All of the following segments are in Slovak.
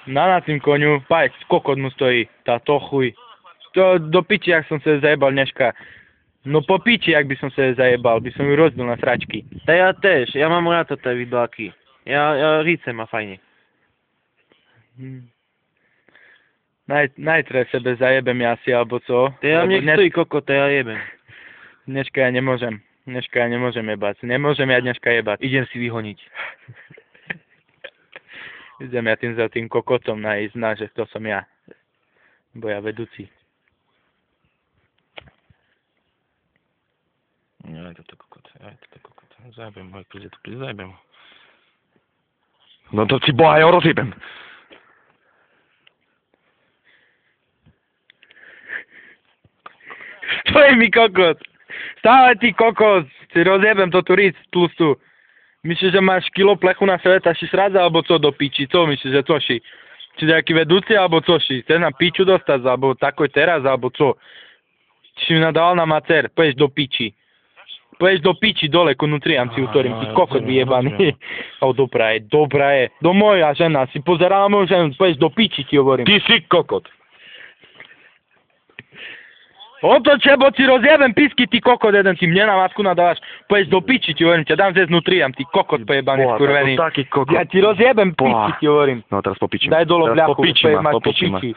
Na tým koňu, pajc, kokot mu stojí, táto chuj. To do piči, jak som sa zajebal dneška. No po piči, jak by som sa zajebal, by som ju rozbil na sračky. Ta ja też, ja mam rád te vidláky. Ja ríce ma fajne. Najtre sebe zajebem asi, alebo co? To ja mne stojí kokot, ja jebem. Dneška ja nemôžem. Dneška ja nemôžem jebať. Nemôžem ja dneška jebať. Idem si vyhoniť. Idem ja za tým kokotom nájsť, že to som ja. Bo ja vedúci. Ja toto kokot. Zajebem ho, príde tu, zajebem ho. No to si boha, ja ho rozjebem. Stoj mi kokot! Stále ty kokot! Si rozjebem to tu ríc tlustú. Myslíš, že máš kilo plechu na sebe, ta si sradza, alebo co do piči? Co myslíš, že co ši? Či nejaký vedúci, alebo co ši? Chceš na piču dostať, alebo takoj teraz, alebo co? Či mi nadával na macer, poješ do piči. Poješ do piči dole, ko nutriam si utorím, ty kokot vyjebaný. O, dobrá je. Do moja žena, si pozerala moju ženu, poješ do piči, ti hovorím. Ty si kokot. Oto čebo ti rozjebem pisky, ty kokot jeden, si mne na matku nadávaš, poješ do piči, ti hovorím, ťa dám zez nutriam, ty kokot pojebaný, skurvený. Taký kokot. Ja ti rozjebem pisky, ti hovorím. No teraz popičím. Daj dole vľaku, poješ mať po piči.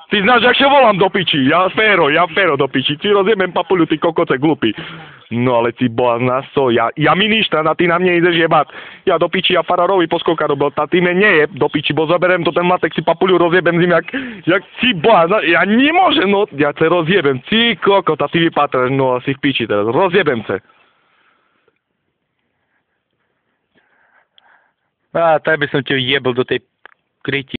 Ty znáš, jak sa volám do piči, ja féro do piči, ti rozjebem papuľu, ty kokoce glupý. No ale ty boha nás co, ja ministra, a ty na mne ideš jebať. Ja do piči, ja farárovi poskoka robil, a ty mne nejeb do piči, bo zaberem to ten matek, si papuľu rozjebem z ním, jak ty boha, ja nemôžem, no, ja te rozjebem, ty kokot, a ty vypatraš, no asi v piči teraz, rozjebem se. Tak by som ťa jebol do tej kryti.